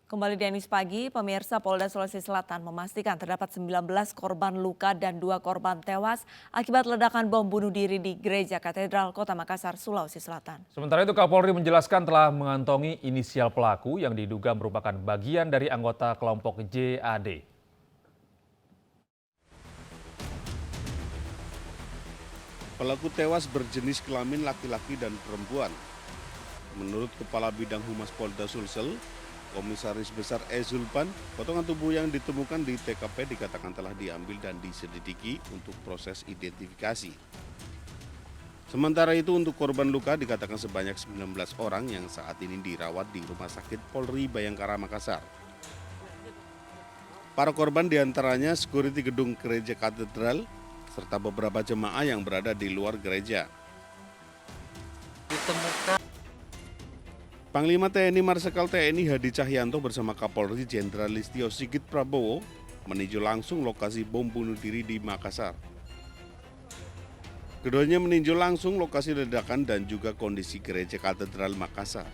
Kembali di News Pagi, pemirsa Polda Sulawesi Selatan memastikan terdapat 19 korban luka dan 2 korban tewas akibat ledakan bom bunuh diri di Gereja Katedral Kota Makassar, Sulawesi Selatan. Sementara itu Kapolri menjelaskan telah mengantongi inisial pelaku yang diduga merupakan bagian dari anggota kelompok JAD. Pelaku tewas berjenis kelamin laki-laki dan perempuan. Menurut Kepala Bidang Humas Polda Sulsel, Komisaris Besar E. Zulpan, potongan tubuh yang ditemukan di TKP dikatakan telah diambil dan diselidiki untuk proses identifikasi. Sementara itu untuk korban luka dikatakan sebanyak 19 orang yang saat ini dirawat di Rumah Sakit Polri Bayangkara Makassar. Para korban diantaranya sekuriti gedung gereja katedral, serta beberapa jemaah yang berada di luar gereja. Panglima TNI Marsikal TNI Hadi Cahyanto bersama Kapolri Jenderal Listio Sigit Prabowo meninjau langsung lokasi bom bunuh diri di Makassar. Keduanya meninjau langsung lokasi ledakan dan juga kondisi gereja katedral Makassar.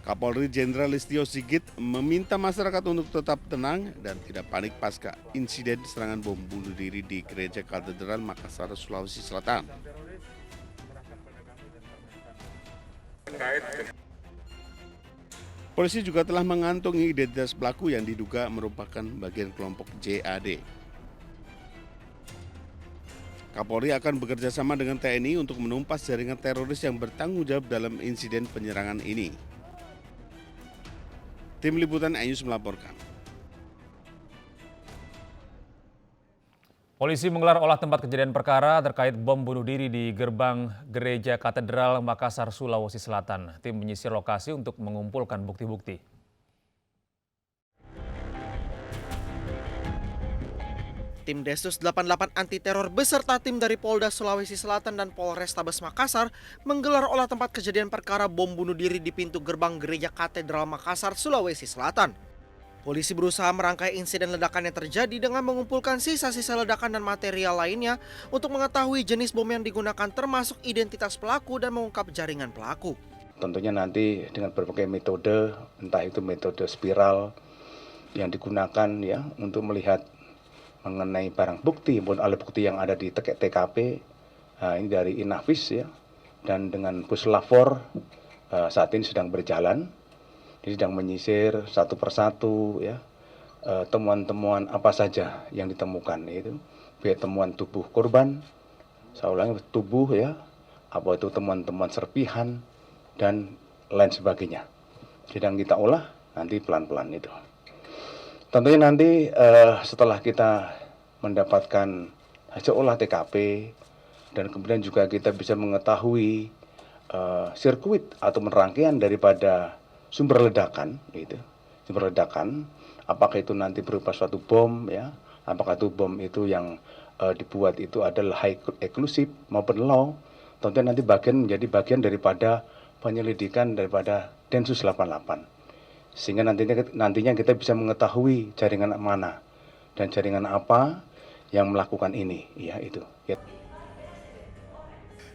Kapolri Jenderal Listio Sigit meminta masyarakat untuk tetap tenang dan tidak panik pasca insiden serangan bom bunuh diri di gereja katedral Makassar, Sulawesi Selatan. Polisi juga telah mengantongi identitas pelaku yang diduga merupakan bagian kelompok JAD. Kapolri akan bekerja sama dengan TNI untuk menumpas jaringan teroris yang bertanggung jawab dalam insiden penyerangan ini. Tim Liputan iNews melaporkan. Polisi menggelar olah tempat kejadian perkara terkait bom bunuh diri di gerbang Gereja Katedral Makassar, Sulawesi Selatan. Tim menyisir lokasi untuk mengumpulkan bukti-bukti. Tim Densus 88 Anti Teror beserta tim dari Polda Sulawesi Selatan dan Polrestabes Makassar menggelar olah tempat kejadian perkara bom bunuh diri di pintu gerbang Gereja Katedral Makassar, Sulawesi Selatan. Polisi berusaha merangkai insiden ledakan yang terjadi dengan mengumpulkan sisa-sisa ledakan dan material lainnya untuk mengetahui jenis bom yang digunakan termasuk identitas pelaku dan mengungkap jaringan pelaku. Tentunya nanti dengan berbagai metode, entah itu metode spiral yang digunakan ya untuk melihat mengenai barang bukti maupun alat bukti yang ada di TKP, ini dari Inavis ya, dan dengan Puslapor saat ini sedang berjalan, dia sedang menyisir satu persatu ya temuan-temuan apa saja yang ditemukan itu, baik temuan tubuh korban, saya ulangi tubuh ya, apa itu temuan-temuan serpihan dan lain sebagainya. Sedang kita olah nanti pelan-pelan itu. Tentunya nanti setelah kita mendapatkan hasil olah TKP dan kemudian juga kita bisa mengetahui sirkuit atau rangkaian daripada sumber ledakan, gitu. Sumber ledakan, apakah itu nanti berupa suatu bom, ya, apakah itu bom itu yang dibuat itu adalah high explosive maupun low, tentunya nanti menjadi bagian daripada penyelidikan daripada Densus 88. Sehingga nantinya kita bisa mengetahui jaringan mana dan jaringan apa yang melakukan ini, ya itu. Ya.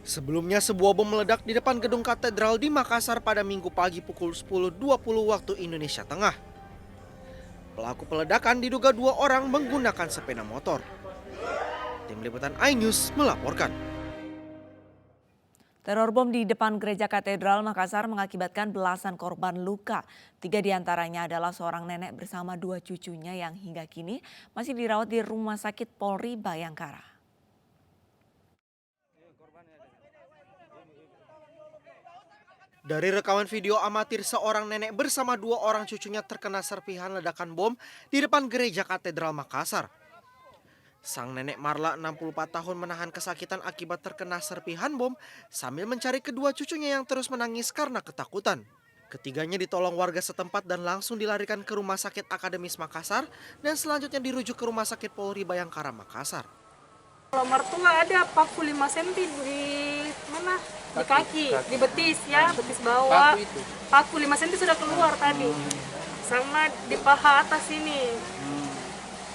Sebelumnya sebuah bom meledak di depan gedung katedral di Makassar pada Minggu pagi pukul 10.20 waktu Indonesia Tengah. Pelaku peledakan diduga 2 orang menggunakan sepeda motor. Tim Liputan iNews melaporkan. Teror bom di depan Gereja Katedral Makassar mengakibatkan belasan korban luka. 3 diantaranya adalah seorang nenek bersama 2 cucunya yang hingga kini masih dirawat di Rumah Sakit Polri Bayangkara. Dari rekaman video amatir, seorang nenek bersama 2 orang cucunya terkena serpihan ledakan bom di depan Gereja Katedral Makassar. Sang nenek Marla 64 tahun menahan kesakitan akibat terkena serpihan bom sambil mencari kedua cucunya yang terus menangis karena ketakutan. Ketiganya ditolong warga setempat dan langsung dilarikan ke Rumah Sakit Akademis Makassar dan selanjutnya dirujuk ke Rumah Sakit Polri Bayangkara Makassar. Kalau mertua ada paku 5 cm di mana? Di kaki, di betis ya, betis bawah. Paku 5 cm sudah keluar tadi. Sama di paha atas ini.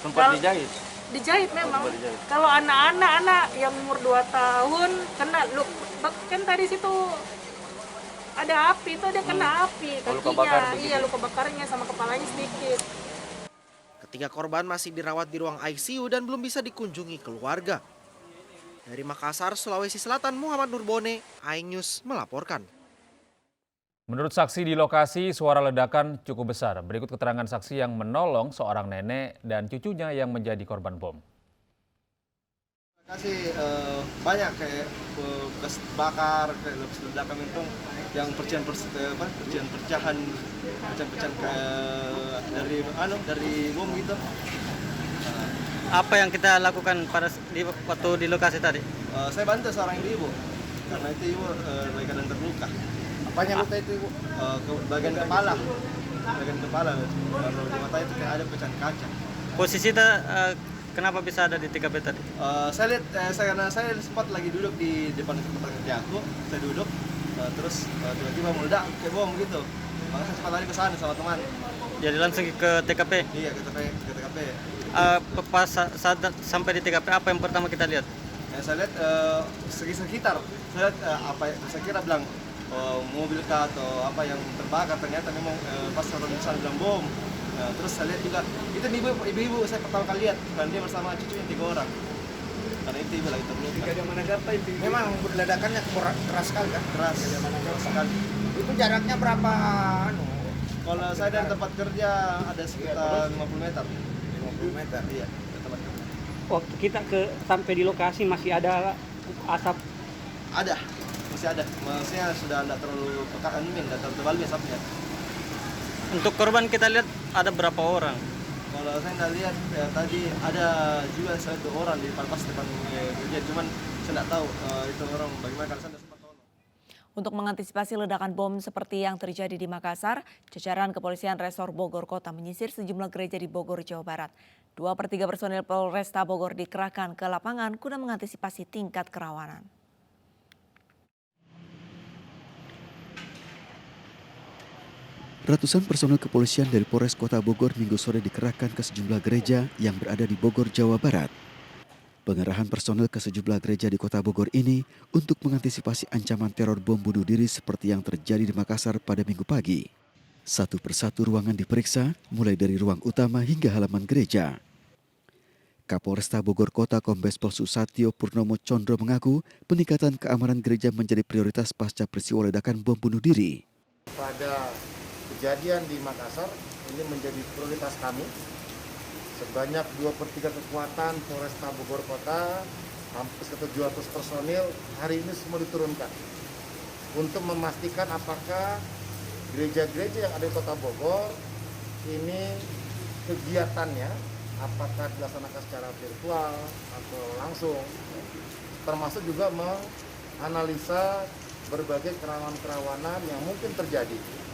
Sempat dijahit? Dijahit memang. Kalau anak-anak yang umur 2 tahun kena kan tadi situ ada api, itu dia kena api Oh, luka bakar kakinya. begitu? Iya, luka bakarnya sama kepalanya sedikit. Ketiga korban masih dirawat di ruang ICU dan belum bisa dikunjungi keluarga. Dari Makassar, Sulawesi Selatan, Muhammad Nurbone, iNews melaporkan. Menurut saksi di lokasi, suara ledakan cukup besar. Berikut keterangan saksi yang menolong seorang nenek dan cucunya yang menjadi korban bom. Kasih banyak kayak bekas bakar, kayak bekas ledakan itu yang pecahan-pecahan dari bom gitu. Apa yang kita lakukan waktu di lokasi tadi? Saya bantu seorang ibu karena itu ibu lagi keadaan terluka. Apanya luka itu ibu? Ke bagian kepala. Kalau di mata itu kayak ada pecahan kaca. Posisi kenapa bisa ada di TKP tadi? Saya lihat, karena saya sempat lagi duduk di depan tempat kerja aku, saya duduk, terus tiba-tiba meledak kayak bom gitu. Maka saya cepat lari ke sana sama teman. Jadi langsung ke TKP. Iya, ke TKP. Pas saat sampai di TKP, apa yang pertama kita lihat? Saya lihat sekitar, saya lihat saya kira bilang mobil kah atau apa yang terbakar, ternyata memang pas orang di sana bilang bom. Terus saya lihat juga, itu ibu-ibu saya pertama kali lihat, dan dia bersama cucunya 3 orang. Karena itu ibu lagi terluka. Jika dia menanggapi itu Memang ledakannya keras sekali kan? Keras sekali. itu jaraknya berapa Kalau saya dari tempat kerja ada sekitar 50 meter. 50 meter. Iya, dari tempat kerja. Waktu kita sampai di lokasi masih ada asap. Ada, masih ada. Maksudnya sudah tidak terlalu pekaan, tidak terlalu tebal asapnya. Untuk korban kita lihat ada berapa orang? Kalau saya nggak lihat tadi ada juga 1 orang di pas depan kerja, cuman saya nggak tahu itu orang bagaimana karena saya nggak sempat tahu. Untuk mengantisipasi ledakan bom seperti yang terjadi di Makassar, jajaran Kepolisian Resor Bogor Kota menyisir sejumlah gereja di Bogor, Jawa Barat. 2/3 personil Polresta Bogor dikerahkan ke lapangan guna mengantisipasi tingkat kerawanan. Ratusan personel kepolisian dari Polres Kota Bogor Minggu sore dikerahkan ke sejumlah gereja yang berada di Bogor, Jawa Barat. Pengerahan personel ke sejumlah gereja di Kota Bogor ini untuk mengantisipasi ancaman teror bom bunuh diri seperti yang terjadi di Makassar pada Minggu pagi. Satu persatu ruangan diperiksa, mulai dari ruang utama hingga halaman gereja. Kapolresta Bogor Kota Kombes Pol Susatyo Purnomo Condro mengaku peningkatan keamanan gereja menjadi prioritas pasca peristiwa ledakan bom bunuh diri. Pada kejadian di Makassar ini menjadi prioritas kami. Sebanyak 2/3 kekuatan Polresta Bogor Kota, hampir 700 personil hari ini semua diturunkan untuk memastikan apakah gereja-gereja yang ada di Kota Bogor ini kegiatannya apakah dilaksanakan secara virtual atau langsung, termasuk juga menganalisa berbagai kerawanan-kerawanan yang mungkin terjadi.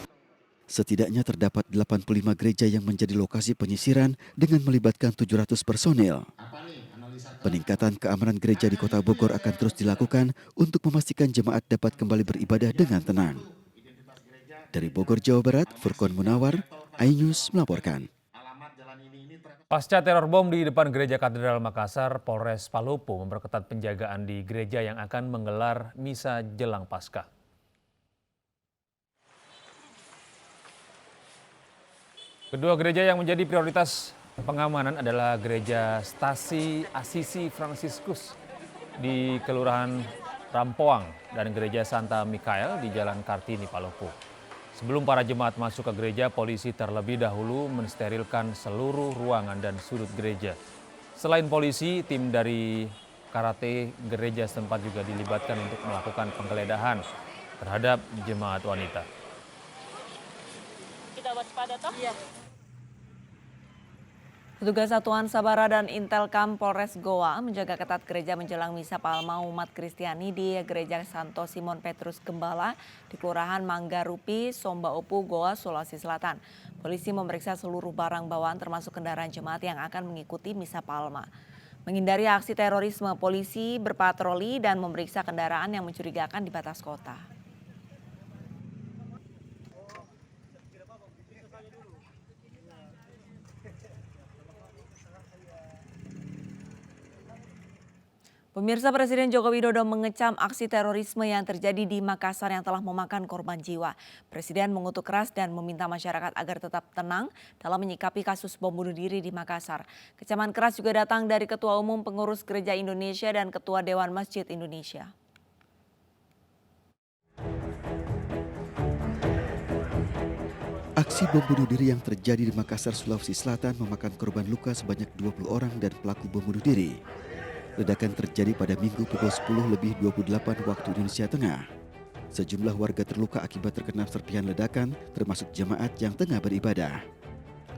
Setidaknya terdapat 85 gereja yang menjadi lokasi penyisiran dengan melibatkan 700 personil. Peningkatan keamanan gereja di Kota Bogor akan terus dilakukan untuk memastikan jemaat dapat kembali beribadah dengan tenang. Dari Bogor, Jawa Barat, Furqon Munawar, iNews melaporkan. Pasca teror bom di depan Gereja Katedral Makassar, Polres Palopo memperketat penjagaan di gereja yang akan menggelar misa jelang Paskah. Kedua gereja yang menjadi prioritas pengamanan adalah Gereja Stasi Asisi Fransiskus di Kelurahan Rampoang dan Gereja Santa Mikael di Jalan Kartini, Palopo. Sebelum para jemaat masuk ke gereja, polisi terlebih dahulu mensterilkan seluruh ruangan dan sudut gereja. Selain polisi, tim dari karate gereja setempat juga dilibatkan untuk melakukan penggeledahan terhadap jemaat wanita. Kita waspada toh? Iya. Petugas Satuan Sabara dan Intelkam Polres Goa menjaga ketat gereja menjelang misa Palma umat Kristiani di Gereja Santo Simon Petrus Gembala di Kelurahan Manggarupi, Somba Opu, Goa, Sulawesi Selatan. Polisi memeriksa seluruh barang bawaan termasuk kendaraan jemaat yang akan mengikuti misa Palma. Menghindari aksi terorisme, polisi berpatroli dan memeriksa kendaraan yang mencurigakan di batas kota. Pemirsa, Presiden Joko Widodo mengecam aksi terorisme yang terjadi di Makassar yang telah memakan korban jiwa. Presiden mengutuk keras dan meminta masyarakat agar tetap tenang dalam menyikapi kasus bom bunuh diri di Makassar. Kecaman keras juga datang dari Ketua Umum Pengurus Gereja Indonesia dan Ketua Dewan Masjid Indonesia. Aksi bom bunuh diri yang terjadi di Makassar, Sulawesi Selatan memakan korban luka sebanyak 20 orang dan pelaku bom bunuh diri. Ledakan terjadi pada Minggu pukul 10.28 waktu Indonesia Tengah. Sejumlah warga terluka akibat terkena serpihan ledakan, termasuk jemaat yang tengah beribadah.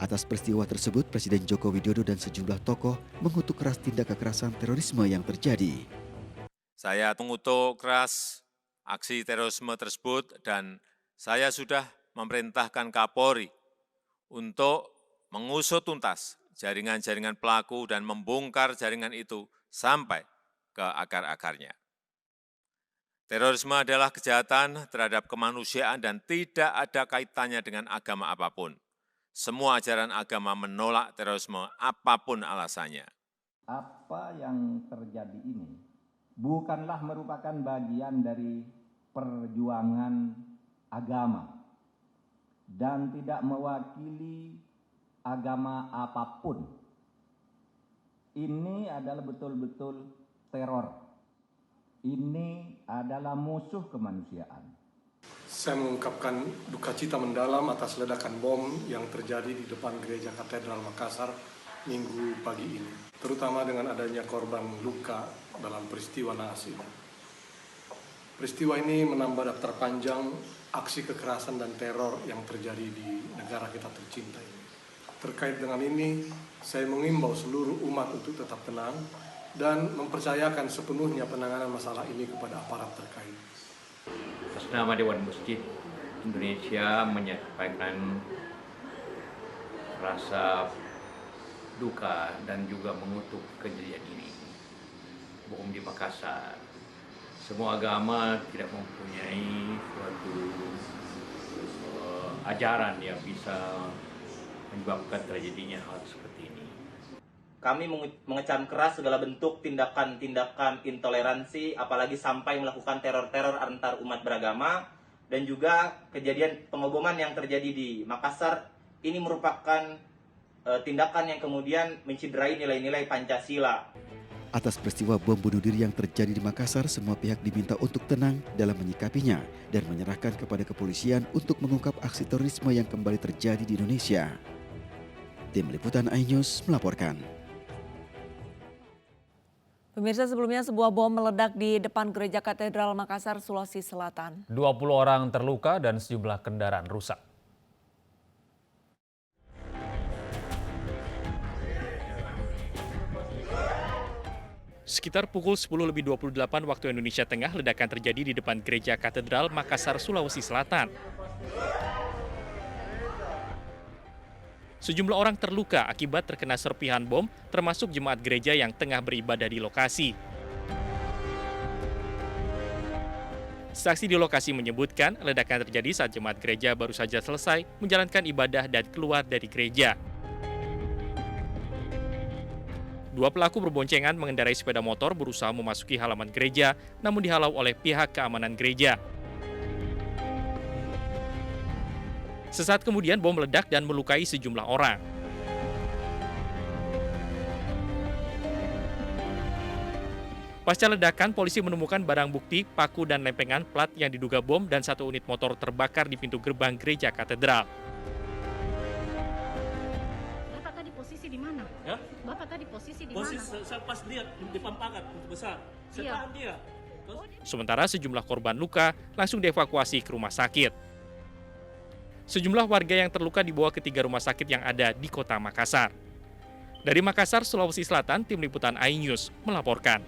Atas peristiwa tersebut, Presiden Joko Widodo dan sejumlah tokoh mengutuk keras tindak kekerasan terorisme yang terjadi. Saya mengutuk keras aksi terorisme tersebut dan saya sudah memerintahkan Kapolri untuk mengusut tuntas jaringan-jaringan pelaku dan membongkar jaringan itu sampai ke akar-akarnya. Terorisme adalah kejahatan terhadap kemanusiaan dan tidak ada kaitannya dengan agama apapun. Semua ajaran agama menolak terorisme apapun alasannya. Apa yang terjadi ini bukanlah merupakan bagian dari perjuangan agama dan tidak mewakili agama apapun. Ini adalah betul-betul teror. Ini adalah musuh kemanusiaan. Saya mengungkapkan duka cita mendalam atas ledakan bom yang terjadi di depan Gereja Katedral Makassar Minggu pagi ini, terutama dengan adanya korban luka dalam peristiwa naas ini. Peristiwa ini menambah daftar panjang aksi kekerasan dan teror yang terjadi di negara kita tercinta ini. Terkait dengan ini, saya mengimbau seluruh umat untuk tetap tenang dan mempercayakan sepenuhnya penanganan masalah ini kepada aparat terkait. Atas nama Dewan Masjid Indonesia menyampaikan rasa duka dan juga mengutuk kejadian ini. Bom di Makassar. Semua agama tidak mempunyai suatu ajaran yang bisa menyebabkan terjadinya hal seperti ini. Kami mengecam keras segala bentuk tindakan-tindakan intoleransi, apalagi sampai melakukan teror-teror antar umat beragama, dan juga kejadian pengoboman yang terjadi di Makassar. Ini merupakan tindakan yang kemudian menciderai nilai-nilai Pancasila. Atas peristiwa bom bunuh diri yang terjadi di Makassar, semua pihak diminta untuk tenang dalam menyikapinya dan menyerahkan kepada kepolisian untuk mengungkap aksi terorisme yang kembali terjadi di Indonesia. Tim Liputan iNews melaporkan. Pemirsa, sebelumnya sebuah bom meledak di depan Gereja Katedral Makassar, Sulawesi Selatan. 20 orang terluka dan sejumlah kendaraan rusak. Sekitar pukul 10.28 waktu Indonesia Tengah, ledakan terjadi di depan Gereja Katedral Makassar, Sulawesi Selatan. Sejumlah orang terluka akibat terkena serpihan bom, termasuk jemaat gereja yang tengah beribadah di lokasi. Saksi di lokasi menyebutkan ledakan terjadi saat jemaat gereja baru saja selesai menjalankan ibadah dan keluar dari gereja. Dua pelaku berboncengan mengendarai sepeda motor berusaha memasuki halaman gereja, namun dihalau oleh pihak keamanan gereja. Sesaat kemudian bom meledak dan melukai sejumlah orang. Pasca ledakan, polisi menemukan barang bukti, paku dan lempengan plat yang diduga bom dan satu unit motor terbakar di pintu gerbang gereja katedral. Bapak tadi posisi di mana? Ya? Bapak tadi posisi di mana? Posisi saya pas lihat di depan pagar besar. Saya tahan dia. Sementara sejumlah korban luka langsung dievakuasi ke rumah sakit. Sejumlah warga yang terluka dibawa ke 3 rumah sakit yang ada di kota Makassar. Dari Makassar, Sulawesi Selatan, Tim Liputan iNews melaporkan.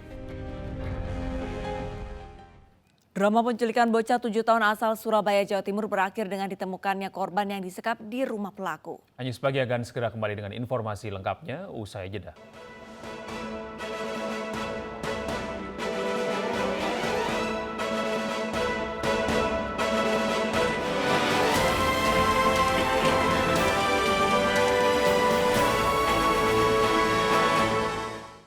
Drama penculikan bocah 7 tahun asal Surabaya, Jawa Timur berakhir dengan ditemukannya korban yang disekap di rumah pelaku. iNews Pagi akan segera kembali dengan informasi lengkapnya usai jeda.